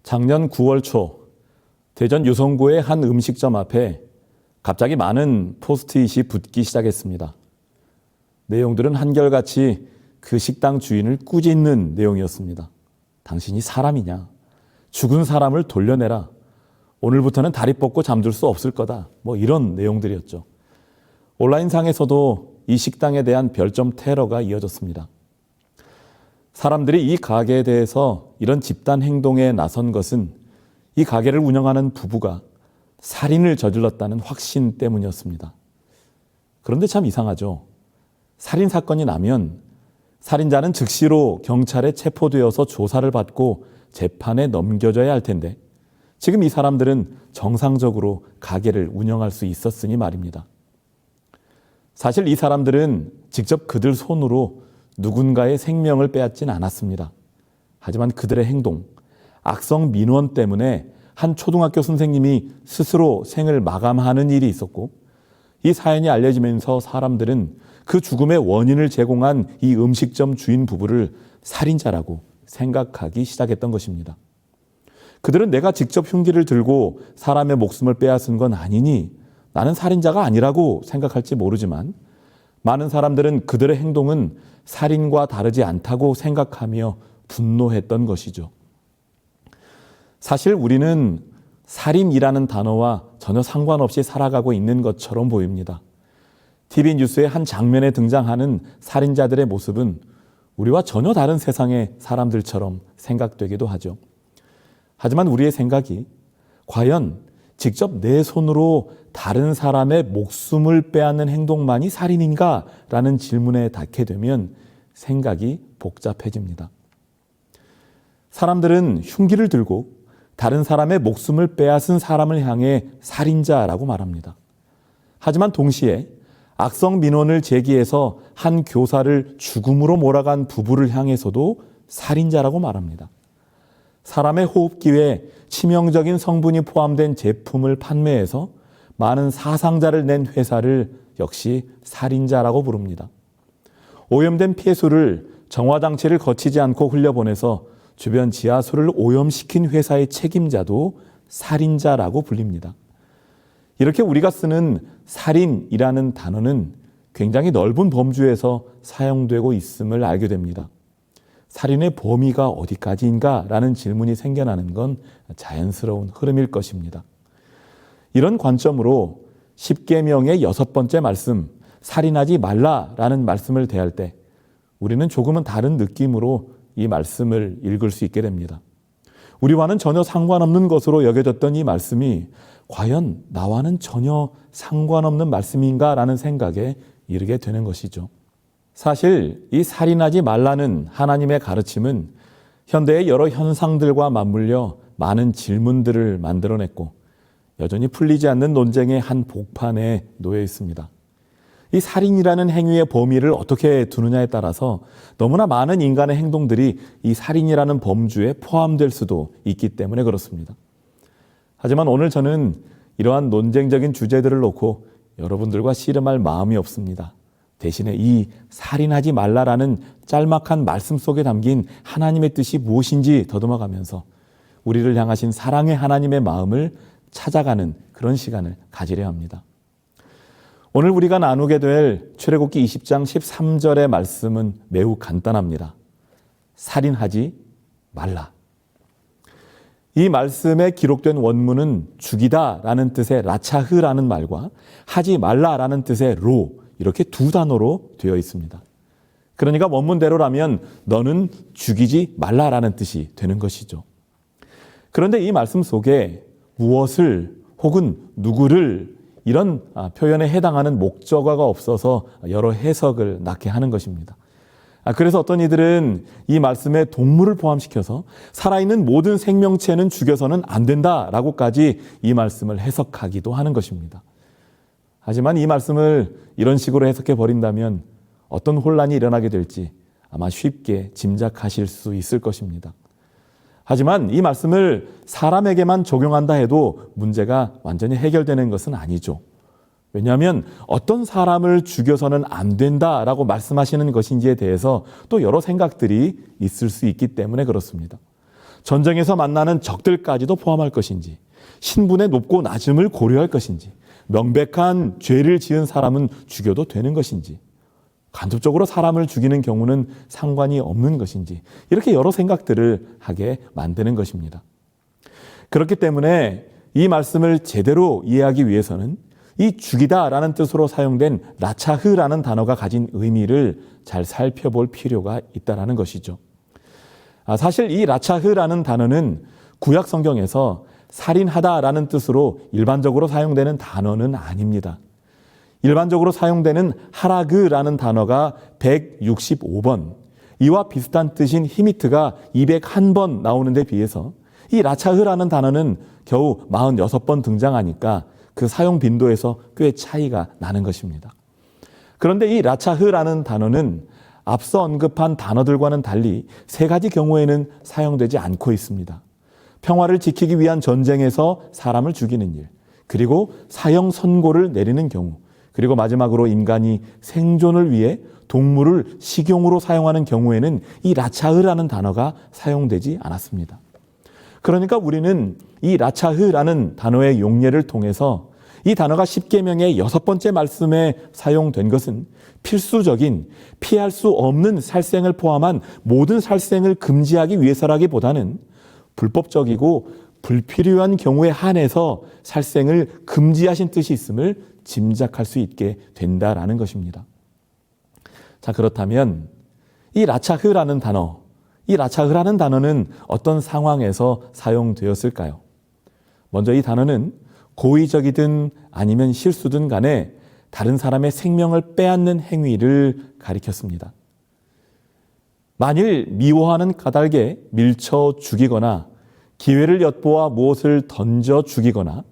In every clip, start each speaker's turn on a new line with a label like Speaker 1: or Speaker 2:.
Speaker 1: 작년 9월 초 대전 유성구의 한 음식점 앞에 갑자기 많은 포스트잇이 붙기 시작했습니다. 내용들은 한결같이 그 식당 주인을 꾸짖는 내용이었습니다. 당신이 사람이냐? 죽은 사람을 돌려내라. 오늘부터는 다리 뻗고 잠들 수 없을 거다. 이런 내용들이었죠. 온라인상에서도 이 식당에 대한 별점 테러가 이어졌습니다. 사람들이 이 가게에 대해서 이런 집단 행동에 나선 것은 이 가게를 운영하는 부부가 살인을 저질렀다는 확신 때문이었습니다. 그런데 참 이상하죠. 살인 사건이 나면 살인자는 즉시로 경찰에 체포되어서 조사를 받고 재판에 넘겨져야 할 텐데 지금 이 사람들은 정상적으로 가게를 운영할 수 있었으니 말입니다. 사실 이 사람들은 직접 그들 손으로 누군가의 생명을 빼앗진 않았습니다. 하지만 그들의 행동, 악성 민원 때문에 한 초등학교 선생님이 스스로 생을 마감하는 일이 있었고 이 사연이 알려지면서 사람들은 그 죽음의 원인을 제공한 이 음식점 주인 부부를 살인자라고 생각하기 시작했던 것입니다. 그들은 내가 직접 흉기를 들고 사람의 목숨을 빼앗은 건 아니니 나는 살인자가 아니라고 생각할지 모르지만 많은 사람들은 그들의 행동은 살인과 다르지 않다고 생각하며 분노했던 것이죠. 사실 우리는 살인이라는 단어와 전혀 상관없이 살아가고 있는 것처럼 보입니다. TV 뉴스의 한 장면에 등장하는 살인자들의 모습은 우리와 전혀 다른 세상의 사람들처럼 생각되기도 하죠. 하지만 우리의 생각이 과연 직접 내 손으로 다른 사람의 목숨을 빼앗는 행동만이 살인인가라는 질문에 닿게 되면 생각이 복잡해집니다. 사람들은 흉기를 들고 다른 사람의 목숨을 빼앗은 사람을 향해 살인자라고 말합니다. 하지만 동시에 악성 민원을 제기해서 한 교사를 죽음으로 몰아간 부부를 향해서도 살인자라고 말합니다. 사람의 호흡기에 치명적인 성분이 포함된 제품을 판매해서 많은 사상자를 낸 회사를 역시 살인자라고 부릅니다. 오염된 폐수를 정화장치를 거치지 않고 흘려보내서 주변 지하수를 오염시킨 회사의 책임자도 살인자라고 불립니다. 이렇게 우리가 쓰는 살인이라는 단어는 굉장히 넓은 범주에서 사용되고 있음을 알게 됩니다. 살인의 범위가 어디까지인가라는 질문이 생겨나는 건 자연스러운 흐름일 것입니다. 이런 관점으로 십계명의 6번째 말씀, 살인하지 말라라는 말씀을 대할 때 우리는 조금은 다른 느낌으로 이 말씀을 읽을 수 있게 됩니다. 우리와는 전혀 상관없는 것으로 여겨졌던 이 말씀이 과연 나와는 전혀 상관없는 말씀인가라는 생각에 이르게 되는 것이죠. 사실 이 살인하지 말라는 하나님의 가르침은 현대의 여러 현상들과 맞물려 많은 질문들을 만들어냈고 여전히 풀리지 않는 논쟁의 한 복판에 놓여 있습니다. 이 살인이라는 행위의 범위를 어떻게 두느냐에 따라서 너무나 많은 인간의 행동들이 이 살인이라는 범주에 포함될 수도 있기 때문에 그렇습니다. 하지만 오늘 저는 이러한 논쟁적인 주제들을 놓고 여러분들과 씨름할 마음이 없습니다. 대신에 이 살인하지 말라라는 짤막한 말씀 속에 담긴 하나님의 뜻이 무엇인지 더듬어가면서 우리를 향하신 사랑의 하나님의 마음을 찾아가는 그런 시간을 가지려 합니다. 오늘 우리가 나누게 될 출애굽기 20장 13절의 말씀은 매우 간단합니다. 살인하지 말라. 이 말씀에 기록된 원문은 죽이다라는 뜻의 라차흐라는 말과 하지 말라라는 뜻의 로 이렇게 두 단어로 되어 있습니다. 그러니까 원문대로라면 너는 죽이지 말라라는 뜻이 되는 것이죠. 그런데 이 말씀 속에 무엇을 혹은 누구를 이런 표현에 해당하는 목적어가 없어서 여러 해석을 낳게 하는 것입니다. 그래서 어떤 이들은 이 말씀에 동물을 포함시켜서 살아있는 모든 생명체는 죽여서는 안 된다라고까지 이 말씀을 해석하기도 하는 것입니다. 하지만 이 말씀을 이런 식으로 해석해 버린다면 어떤 혼란이 일어나게 될지 아마 쉽게 짐작하실 수 있을 것입니다. 하지만 이 말씀을 사람에게만 적용한다 해도 문제가 완전히 해결되는 것은 아니죠. 왜냐하면 어떤 사람을 죽여서는 안 된다라고 말씀하시는 것인지에 대해서 또 여러 생각들이 있을 수 있기 때문에 그렇습니다. 전쟁에서 만나는 적들까지도 포함할 것인지, 신분의 높고 낮음을 고려할 것인지, 명백한 죄를 지은 사람은 죽여도 되는 것인지, 간접적으로 사람을 죽이는 경우는 상관이 없는 것인지, 이렇게 여러 생각들을 하게 만드는 것입니다. 그렇기 때문에 이 말씀을 제대로 이해하기 위해서는 이 죽이다라는 뜻으로 사용된 라차흐라는 단어가 가진 의미를 잘 살펴볼 필요가 있다는 것이죠. 사실 이 라차흐라는 단어는 구약 성경에서 살인하다라는 뜻으로 일반적으로 사용되는 단어는 아닙니다. 일반적으로 사용되는 하라그라는 단어가 165번, 이와 비슷한 뜻인 히미트가 201번 나오는 데 비해서 이 라차흐라는 단어는 겨우 46번 등장하니까 그 사용 빈도에서 꽤 차이가 나는 것입니다. 그런데 이 라차흐라는 단어는 앞서 언급한 단어들과는 달리 세 가지 경우에는 사용되지 않고 있습니다. 평화를 지키기 위한 전쟁에서 사람을 죽이는 일, 그리고 사형 선고를 내리는 경우, 그리고 마지막으로 인간이 생존을 위해 동물을 식용으로 사용하는 경우에는 이 라차흐라는 단어가 사용되지 않았습니다. 그러니까 우리는 이 라차흐라는 단어의 용례를 통해서 이 단어가 십계명의 6번째 말씀에 사용된 것은 필수적인 피할 수 없는 살생을 포함한 모든 살생을 금지하기 위해서라기보다는 불법적이고 불필요한 경우에 한해서 살생을 금지하신 뜻이 있음을 짐작할 수 있게 된다라는 것입니다. 자, 그렇다면 이 라차흐라는 단어는 어떤 상황에서 사용되었을까요? 먼저 이 단어는 고의적이든 아니면 실수든 간에 다른 사람의 생명을 빼앗는 행위를 가리켰습니다. 만일 미워하는 까닭에 밀쳐 죽이거나 기회를 엿보아 무엇을 던져 죽이거나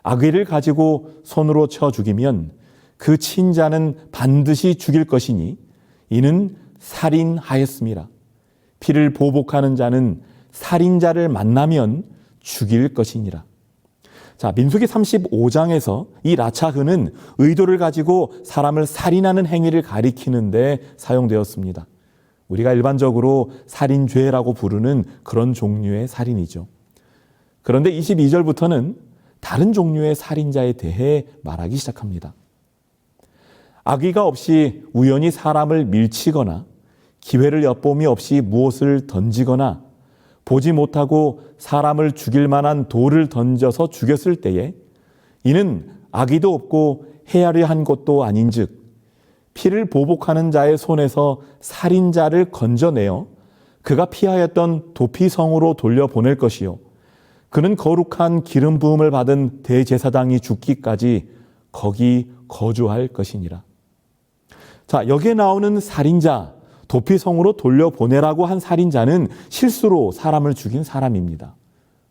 Speaker 1: 악의를 가지고 손으로 쳐 죽이면 그 친자는 반드시 죽일 것이니 이는 살인하였음이라. 피를 보복하는 자는 살인자를 만나면 죽일 것이니라. 자, 민수기 35장에서 이 라차흐는 의도를 가지고 사람을 살인하는 행위를 가리키는데 사용되었습니다. 우리가 일반적으로 살인죄라고 부르는 그런 종류의 살인이죠. 그런데 22절부터는 다른 종류의 살인자에 대해 말하기 시작합니다. 악의가 없이 우연히 사람을 밀치거나 기회를 엿봄이 없이 무엇을 던지거나 보지 못하고 사람을 죽일 만한 돌을 던져서 죽였을 때에 이는 악의도 없고 헤아려 한 것도 아닌즉 피를 보복하는 자의 손에서 살인자를 건져내어 그가 피하였던 도피성으로 돌려보낼 것이요 그는 거룩한 기름 부음을 받은 대제사장이 죽기까지 거기 거주할 것이니라. 자, 여기에 나오는 살인자, 도피성으로 돌려보내라고 한 살인자는 실수로 사람을 죽인 사람입니다.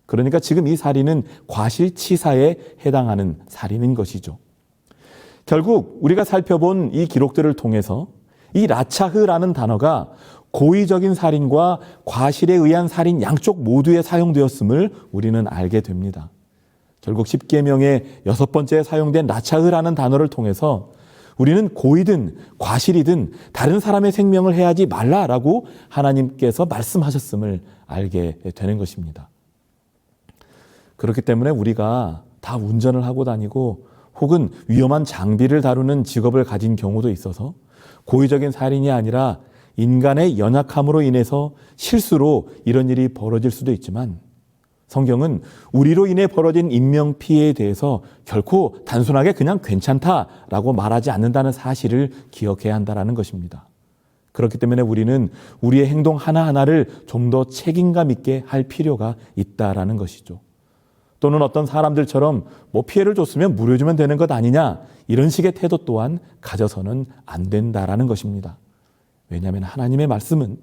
Speaker 1: 그러니까 지금 이 살인은 과실치사에 해당하는 살인인 것이죠. 결국 우리가 살펴본 이 기록들을 통해서 이 라차흐라는 단어가 고의적인 살인과 과실에 의한 살인 양쪽 모두에 사용되었음을 우리는 알게 됩니다. 결국 십계명의 6번째에 사용된 라차흐라는 단어를 통해서 우리는 고의든 과실이든 다른 사람의 생명을 해하지 말라라고 하나님께서 말씀하셨음을 알게 되는 것입니다. 그렇기 때문에 우리가 다 운전을 하고 다니고 혹은 위험한 장비를 다루는 직업을 가진 경우도 있어서 고의적인 살인이 아니라 인간의 연약함으로 인해서 실수로 이런 일이 벌어질 수도 있지만 성경은 우리로 인해 벌어진 인명피해에 대해서 결코 단순하게 그냥 괜찮다라고 말하지 않는다는 사실을 기억해야 한다는 것입니다. 그렇기 때문에 우리는 우리의 행동 하나하나를 좀 더 책임감 있게 할 필요가 있다라는 것이죠. 또는 어떤 사람들처럼 뭐 피해를 줬으면 물어주면 되는 것 아니냐 이런 식의 태도 또한 가져서는 안 된다라는 것입니다. 왜냐하면 하나님의 말씀은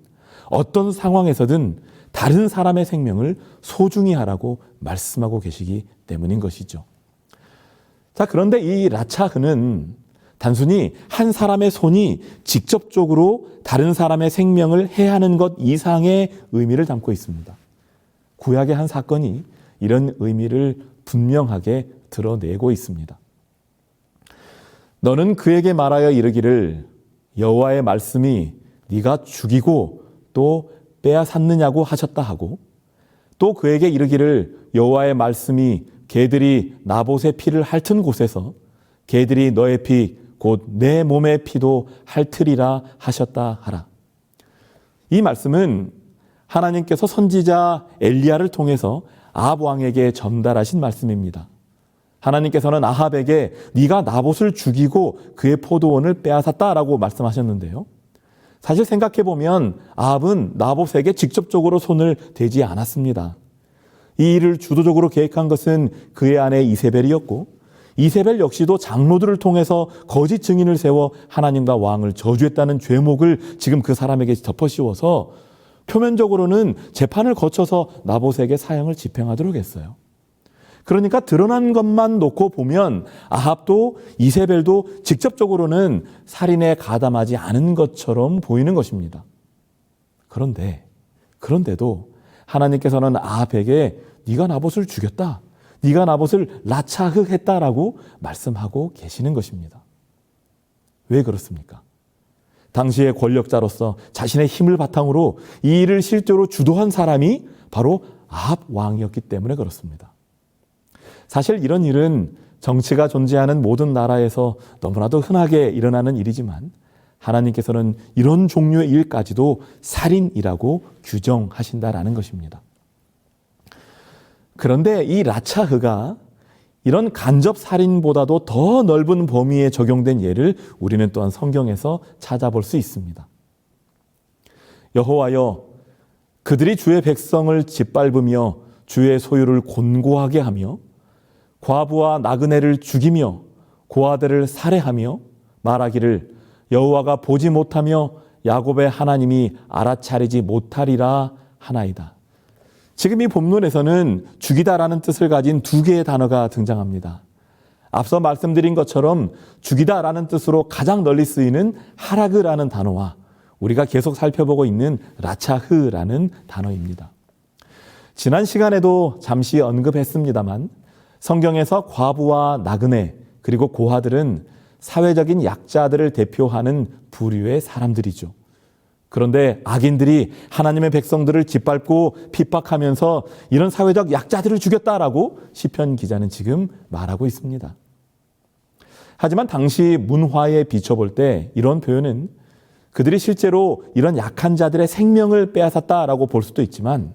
Speaker 1: 어떤 상황에서든 다른 사람의 생명을 소중히 하라고 말씀하고 계시기 때문인 것이죠. 자, 그런데 이 라차흐는 단순히 한 사람의 손이 직접적으로 다른 사람의 생명을 해하는 것 이상의 의미를 담고 있습니다. 구약의 한 사건이 이런 의미를 분명하게 드러내고 있습니다. 너는 그에게 말하여 이르기를 여호와의 말씀이 네가 죽이고 또 빼앗았느냐고 하셨다 하고 또 그에게 이르기를 여호와의 말씀이 개들이 나봇의 피를 핥은 곳에서 개들이 너의 피 곧 내 몸의 피도 핥으리라 하셨다 하라. 이 말씀은 하나님께서 선지자 엘리야를 통해서 아합 왕에게 전달하신 말씀입니다. 하나님께서는 아합에게 네가 나봇을 죽이고 그의 포도원을 빼앗았다라고 말씀하셨는데요. 사실 생각해보면 아합은 나봇에게 직접적으로 손을 대지 않았습니다. 이 일을 주도적으로 계획한 것은 그의 아내 이세벨이었고, 이세벨 역시도 장로들을 통해서 거짓 증인을 세워 하나님과 왕을 저주했다는 죄목을 지금 그 사람에게 덮어씌워서 표면적으로는 재판을 거쳐서 나봇에게 사형을 집행하도록 했어요. 그러니까 드러난 것만 놓고 보면 아합도 이세벨도 직접적으로는 살인에 가담하지 않은 것처럼 보이는 것입니다. 그런데도 하나님께서는 아합에게 네가 나봇을 죽였다, 네가 나봇을 라차흑했다라고 말씀하고 계시는 것입니다. 왜 그렇습니까? 당시의 권력자로서 자신의 힘을 바탕으로 이 일을 실제로 주도한 사람이 바로 아합 왕이었기 때문에 그렇습니다. 사실 이런 일은 정치가 존재하는 모든 나라에서 너무나도 흔하게 일어나는 일이지만 하나님께서는 이런 종류의 일까지도 살인이라고 규정하신다라는 것입니다. 그런데 이 라차흐가 이런 간접 살인보다도 더 넓은 범위에 적용된 예를 우리는 또한 성경에서 찾아볼 수 있습니다. 여호와여, 그들이 주의 백성을 짓밟으며 주의 소유를 곤고하게 하며 과부와 나그네를 죽이며 고아들을 살해하며 말하기를 여호와가 보지 못하며 야곱의 하나님이 알아차리지 못하리라 하나이다. 지금 이 본문에서는 죽이다라는 뜻을 가진 두 개의 단어가 등장합니다. 앞서 말씀드린 것처럼 죽이다라는 뜻으로 가장 널리 쓰이는 하라그라는 단어와 우리가 계속 살펴보고 있는 라차흐라는 단어입니다. 지난 시간에도 잠시 언급했습니다만 성경에서 과부와 나그네 그리고 고아들은 사회적인 약자들을 대표하는 부류의 사람들이죠. 그런데 악인들이 하나님의 백성들을 짓밟고 핍박하면서 이런 사회적 약자들을 죽였다라고 시편 기자는 지금 말하고 있습니다. 하지만 당시 문화에 비춰볼 때 이런 표현은 그들이 실제로 이런 약한 자들의 생명을 빼앗았다라고 볼 수도 있지만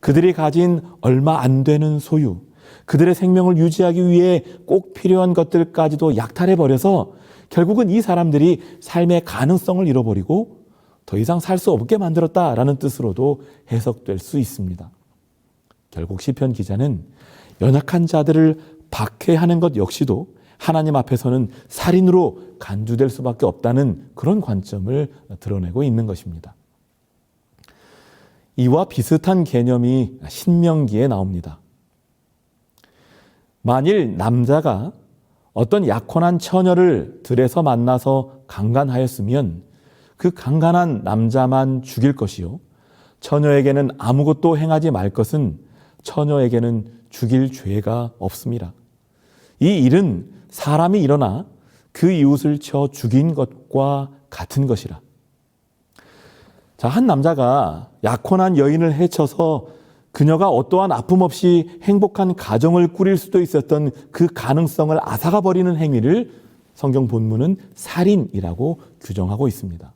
Speaker 1: 그들이 가진 얼마 안 되는 소유, 그들의 생명을 유지하기 위해 꼭 필요한 것들까지도 약탈해버려서 결국은 이 사람들이 삶의 가능성을 잃어버리고 더 이상 살 수 없게 만들었다라는 뜻으로도 해석될 수 있습니다. 결국 시편 기자는 연약한 자들을 박해하는 것 역시도 하나님 앞에서는 살인으로 간주될 수밖에 없다는 그런 관점을 드러내고 있는 것입니다. 이와 비슷한 개념이 신명기에 나옵니다. 만일 남자가 어떤 약혼한 처녀를 들에서 만나서 강간하였으면 그 강간한 남자만 죽일 것이요 처녀에게는 아무것도 행하지 말 것은 처녀에게는 죽일 죄가 없습니다. 이 일은 사람이 일어나 그 이웃을 쳐 죽인 것과 같은 것이라. 자, 한 남자가 약혼한 여인을 해쳐서 그녀가 어떠한 아픔 없이 행복한 가정을 꾸릴 수도 있었던 그 가능성을 앗아가 버리는 행위를 성경 본문은 살인이라고 규정하고 있습니다.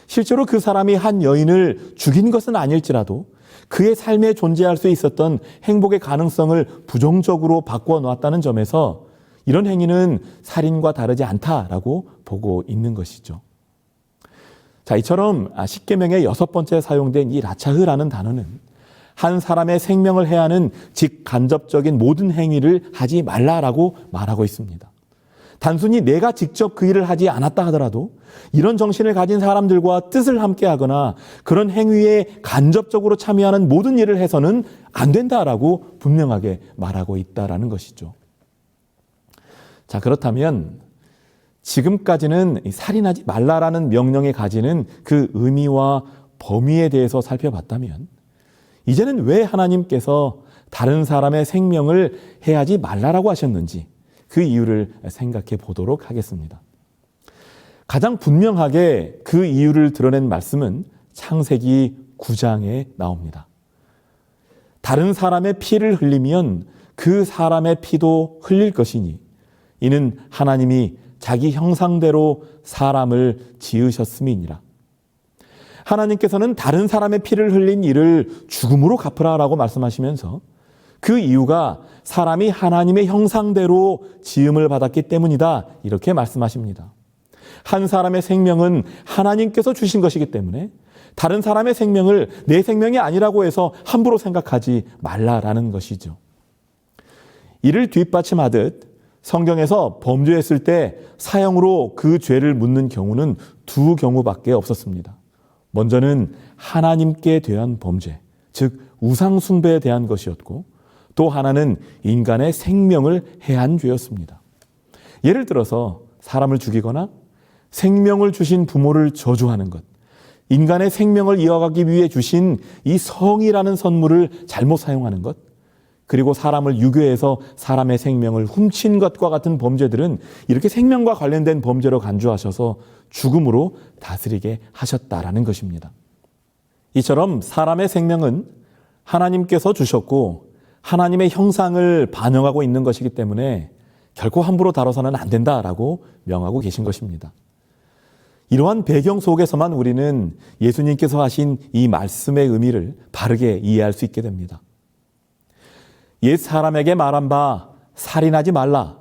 Speaker 1: 실제로 그 사람이 한 여인을 죽인 것은 아닐지라도 그의 삶에 존재할 수 있었던 행복의 가능성을 부정적으로 바꾸어 놓았다는 점에서 이런 행위는 살인과 다르지 않다라고 보고 있는 것이죠. 자, 이처럼 십계명의 6번째 사용된 이 라차흐라는 단어는 한 사람의 생명을 해하는 직간접적인 모든 행위를 하지 말라라고 말하고 있습니다. 단순히 내가 직접 그 일을 하지 않았다 하더라도 이런 정신을 가진 사람들과 뜻을 함께 하거나 그런 행위에 간접적으로 참여하는 모든 일을 해서는 안 된다라고 분명하게 말하고 있다라는 것이죠. 자, 그렇다면 지금까지는 살인하지 말라라는 명령이 가지는 그 의미와 범위에 대해서 살펴봤다면 이제는 왜 하나님께서 다른 사람의 생명을 해하지 말라라고 하셨는지 그 이유를 생각해 보도록 하겠습니다. 가장 분명하게 그 이유를 드러낸 말씀은 창세기 9장에 나옵니다. 다른 사람의 피를 흘리면 그 사람의 피도 흘릴 것이니 이는 하나님이 자기 형상대로 사람을 지으셨음이니라. 하나님께서는 다른 사람의 피를 흘린 일을 죽음으로 갚으라라고 말씀하시면서 그 이유가 사람이 하나님의 형상대로 지음을 받았기 때문이다, 이렇게 말씀하십니다. 한 사람의 생명은 하나님께서 주신 것이기 때문에 다른 사람의 생명을 내 생명이 아니라고 해서 함부로 생각하지 말라라는 것이죠. 이를 뒷받침하듯 성경에서 범죄했을 때 사형으로 그 죄를 묻는 경우는 두 경우밖에 없었습니다. 먼저는 하나님께 대한 범죄, 즉 우상 숭배에 대한 것이었고, 또 하나는 인간의 생명을 해한 죄였습니다. 예를 들어서 사람을 죽이거나 생명을 주신 부모를 저주하는 것, 인간의 생명을 이어가기 위해 주신 이 성이라는 선물을 잘못 사용하는 것, 그리고 사람을 유괴해서 사람의 생명을 훔친 것과 같은 범죄들은 이렇게 생명과 관련된 범죄로 간주하셔서 죽음으로 다스리게 하셨다라는 것입니다. 이처럼 사람의 생명은 하나님께서 주셨고 하나님의 형상을 반영하고 있는 것이기 때문에 결코 함부로 다뤄서는 안 된다라고 명하고 계신 것입니다. 이러한 배경 속에서만 우리는 예수님께서 하신 이 말씀의 의미를 바르게 이해할 수 있게 됩니다. 옛 사람에게 말한 바 살인하지 말라.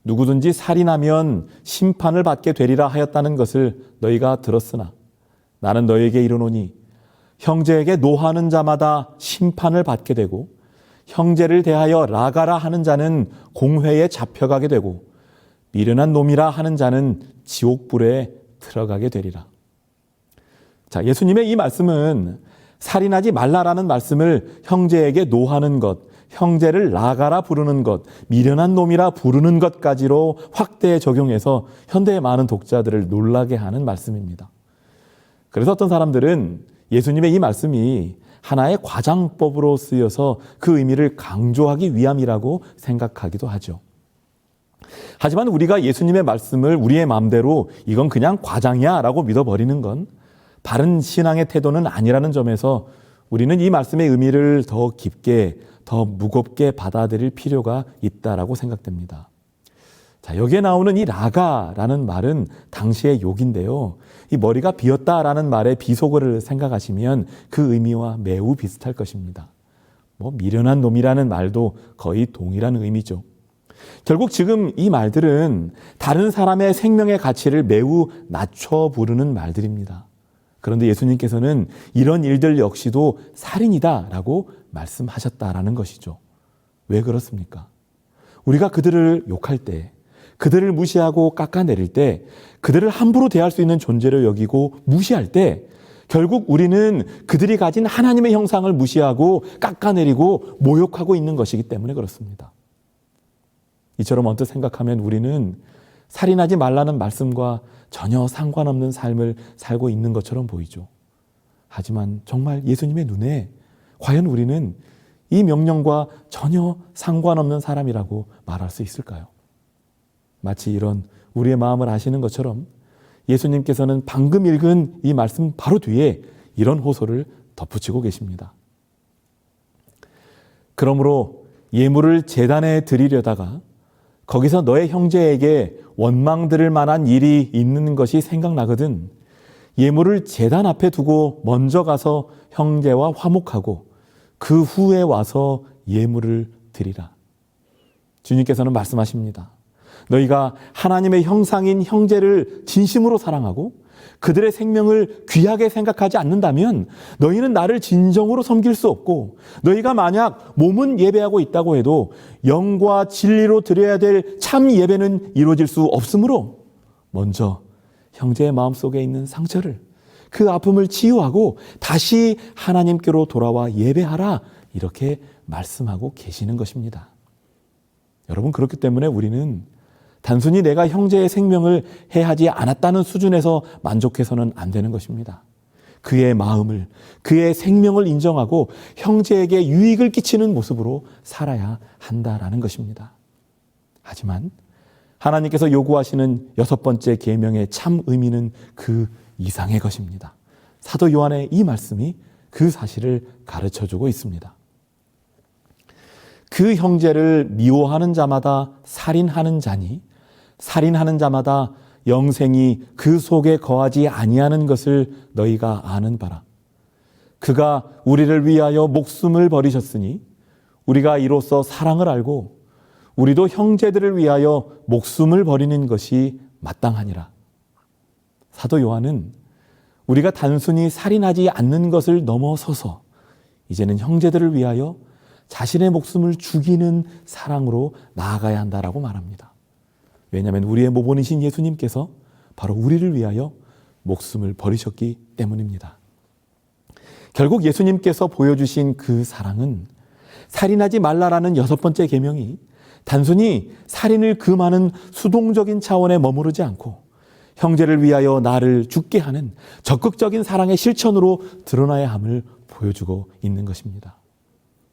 Speaker 1: 누구든지 살인하면 심판을 받게 되리라 하였다는 것을 너희가 들었으나 나는 너희에게 이르노니 형제에게 노하는 자마다 심판을 받게 되고 형제를 대하여 라가라 하는 자는 공회에 잡혀가게 되고 미련한 놈이라 하는 자는 지옥불에 들어가게 되리라. 자, 예수님의 이 말씀은 살인하지 말라라는 말씀을 형제에게 노하는 것, 형제를 라가라 부르는 것, 미련한 놈이라 부르는 것까지로 확대 적용해서 현대의 많은 독자들을 놀라게 하는 말씀입니다. 그래서 어떤 사람들은 예수님의 이 말씀이 하나의 과장법으로 쓰여서 그 의미를 강조하기 위함이라고 생각하기도 하죠. 하지만 우리가 예수님의 말씀을 우리의 마음대로 이건 그냥 과장이야 라고 믿어버리는 건 바른 신앙의 태도는 아니라는 점에서 우리는 이 말씀의 의미를 더 깊게, 더 무겁게 받아들일 필요가 있다라고 생각됩니다. 자, 여기에 나오는 이 라가라는 말은 당시의 욕인데요. 이 머리가 비었다라는 말의 비속어를 생각하시면 그 의미와 매우 비슷할 것입니다. 미련한 놈이라는 말도 거의 동일한 의미죠. 결국 지금 이 말들은 다른 사람의 생명의 가치를 매우 낮춰 부르는 말들입니다. 그런데 예수님께서는 이런 일들 역시도 살인이다라고 말씀하셨다라는 것이죠. 왜 그렇습니까? 우리가 그들을 욕할 때, 그들을 무시하고 깎아내릴 때, 그들을 함부로 대할 수 있는 존재로 여기고 무시할 때 결국 우리는 그들이 가진 하나님의 형상을 무시하고 깎아내리고 모욕하고 있는 것이기 때문에 그렇습니다. 이처럼 언뜻 생각하면 우리는 살인하지 말라는 말씀과 전혀 상관없는 삶을 살고 있는 것처럼 보이죠. 하지만 정말 예수님의 눈에 과연 우리는 이 명령과 전혀 상관없는 사람이라고 말할 수 있을까요? 마치 이런 우리의 마음을 아시는 것처럼 예수님께서는 방금 읽은 이 말씀 바로 뒤에 이런 호소를 덧붙이고 계십니다. 그러므로 예물을 제단에 드리려다가 거기서 너의 형제에게 원망 들을 만한 일이 있는 것이 생각나거든 예물을 제단 앞에 두고 먼저 가서 형제와 화목하고 그 후에 와서 예물을 드리라. 주님께서는 말씀하십니다. 너희가 하나님의 형상인 형제를 진심으로 사랑하고 그들의 생명을 귀하게 생각하지 않는다면 너희는 나를 진정으로 섬길 수 없고 너희가 만약 몸은 예배하고 있다고 해도 영과 진리로 드려야 될 참 예배는 이루어질 수 없으므로 먼저 형제의 마음속에 있는 상처를 그 아픔을 치유하고 다시 하나님께로 돌아와 예배하라 이렇게 말씀하고 계시는 것입니다. 여러분 그렇기 때문에 우리는 단순히 내가 형제의 생명을 해하지 않았다는 수준에서 만족해서는 안 되는 것입니다. 그의 마음을, 그의 생명을 인정하고 형제에게 유익을 끼치는 모습으로 살아야 한다라는 것입니다. 하지만 하나님께서 요구하시는 6번째 계명의 참 의미는 그 이상의 것입니다. 사도 요한의 이 말씀이 그 사실을 가르쳐주고 있습니다. 그 형제를 미워하는 자마다 살인하는 자니 살인하는 자마다 영생이 그 속에 거하지 아니하는 것을 너희가 아는 바라. 그가 우리를 위하여 목숨을 버리셨으니 우리가 이로써 사랑을 알고 우리도 형제들을 위하여 목숨을 버리는 것이 마땅하니라. 사도 요한은 우리가 단순히 살인하지 않는 것을 넘어서서 이제는 형제들을 위하여 자신의 목숨을 죽이는 사랑으로 나아가야 한다라고 말합니다. 왜냐하면 우리의 모본이신 예수님께서 바로 우리를 위하여 목숨을 버리셨기 때문입니다. 결국 예수님께서 보여주신 그 사랑은 살인하지 말라라는 6번째 계명이 단순히 살인을 금하는 수동적인 차원에 머무르지 않고 형제를 위하여 나를 죽게 하는 적극적인 사랑의 실천으로 드러나야 함을 보여주고 있는 것입니다.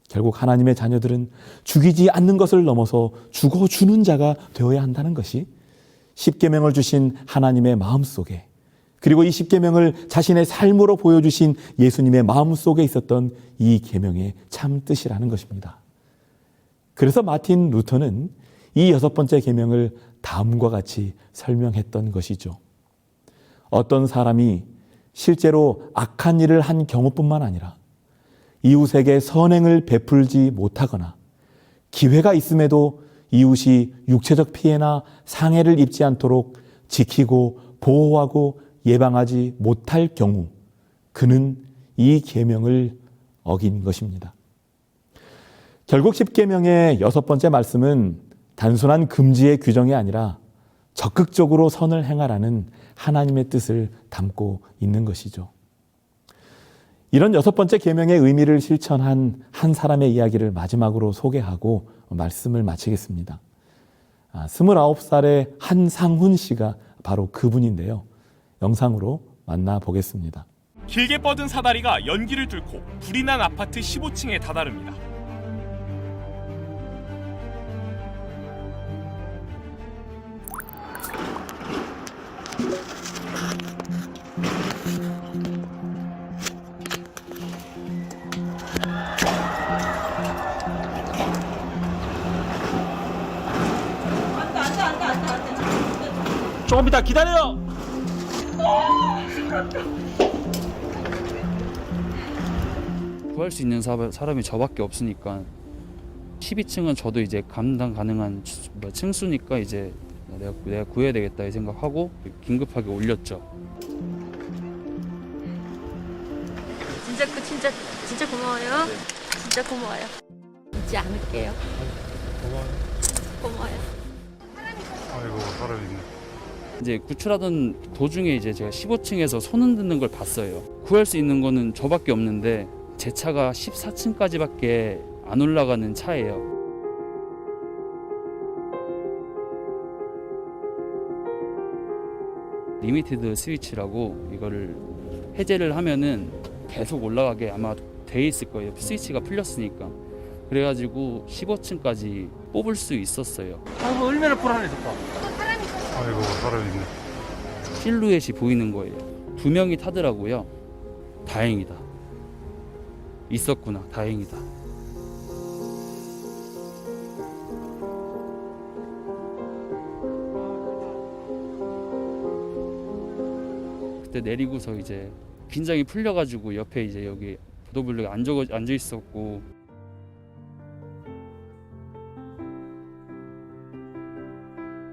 Speaker 1: 결국 하나님의 자녀들은 죽이지 않는 것을 넘어서 죽어주는 자가 되어야 한다는 것이 십계명을 주신 하나님의 마음속에, 그리고 이 십계명을 자신의 삶으로 보여주신 예수님의 마음속에 있었던 이 계명의 참 뜻이라는 것입니다. 그래서 마틴 루터는 이 6번째 계명을 다음과 같이 설명했던 것이죠. 어떤 사람이 실제로 악한 일을 한 경우뿐만 아니라 이웃에게 선행을 베풀지 못하거나 기회가 있음에도 이웃이 육체적 피해나 상해를 입지 않도록 지키고 보호하고 예방하지 못할 경우 그는 이 계명을 어긴 것입니다. 결국 십계명의 6번째 말씀은 단순한 금지의 규정이 아니라 적극적으로 선을 행하라는 하나님의 뜻을 담고 있는 것이죠. 이런 6번째 계명의 의미를 실천한 한 사람의 이야기를 마지막으로 소개하고 말씀을 마치겠습니다. 29살의 한상훈 씨가 바로 그분인데요. 영상으로 만나보겠습니다.
Speaker 2: 길게 뻗은 사다리가 연기를 뚫고 불이 난 아파트 15층에 다다릅니다.
Speaker 1: 조금 이따 기다려!
Speaker 3: 구할 수 있는 사람이 저밖에 없으니까 12층은 저도 이제 감당 가능한 층수니까 이제 내가 구해야 되겠다 이 생각하고 긴급하게 올렸죠.
Speaker 4: 진짜 고마워요. 진짜 고마워요. 잊지 않을게요. 고마워요.
Speaker 5: 아이고 사람 있네.
Speaker 3: 이제 구출하던 도중에 이제 제가 15층에서 손 흔드는 걸 봤어요. 구할 수 있는 거는 저밖에 없는데 제 차가 14층까지밖에 안 올라가는 차예요. 리미티드 스위치라고 이거를 해제를 하면은 계속 올라가게 아마 돼 있을 거예요. 스위치가 풀렸으니까. 그래가지고 15층까지 뽑을 수 있었어요.
Speaker 5: 얼마나 불안해 좋다. 아이고 사람 있네.
Speaker 3: 실루엣이 보이는 거예요. 2명이 타더라고요. 다행이다. 있었구나. 다행이다. 그때 내리고서 이제 긴장이 풀려가지고 옆에 이제 여기 보도블록에 앉아 있었고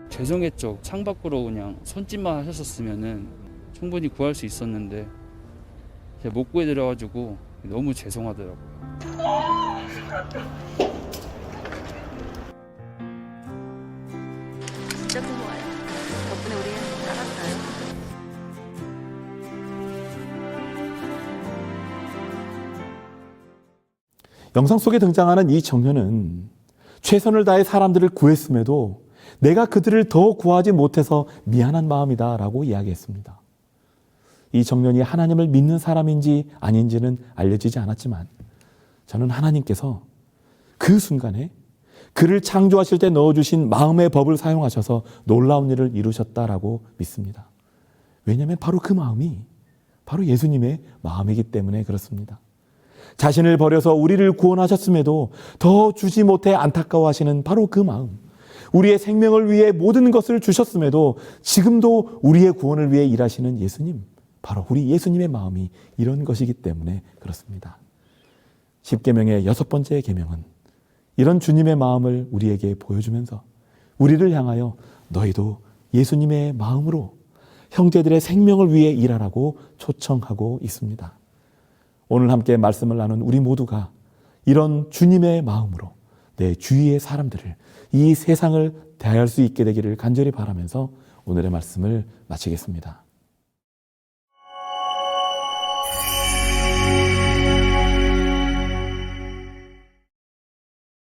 Speaker 3: 죄송했죠. 창밖으로 그냥 손짓만 하셨었으면은 충분히 구할 수 있었는데 제가 못 구해드려가지고 너무 죄송하더라고요.
Speaker 4: 진짜 고마워요. 덕분에 우리 살았어요.
Speaker 1: 영상 속에 등장하는 이 청년은 최선을 다해 사람들을 구했음에도 내가 그들을 더 구하지 못해서 미안한 마음이다 라고 이야기했습니다. 이 청년이 하나님을 믿는 사람인지 아닌지는 알려지지 않았지만 저는 하나님께서 그 순간에 그를 창조하실 때 넣어주신 마음의 법을 사용하셔서 놀라운 일을 이루셨다라고 믿습니다. 왜냐하면 바로 그 마음이 바로 예수님의 마음이기 때문에 그렇습니다. 자신을 버려서 우리를 구원하셨음에도 더 주지 못해 안타까워하시는 바로 그 마음, 우리의 생명을 위해 모든 것을 주셨음에도 지금도 우리의 구원을 위해 일하시는 예수님, 바로 우리 예수님의 마음이 이런 것이기 때문에 그렇습니다. 10계명의 6번째 계명은 이런 주님의 마음을 우리에게 보여주면서 우리를 향하여 너희도 예수님의 마음으로 형제들의 생명을 위해 일하라고 초청하고 있습니다. 오늘 함께 말씀을 나눈 우리 모두가 이런 주님의 마음으로 내 주위의 사람들을, 이 세상을 대할 수 있게 되기를 간절히 바라면서 오늘의 말씀을 마치겠습니다.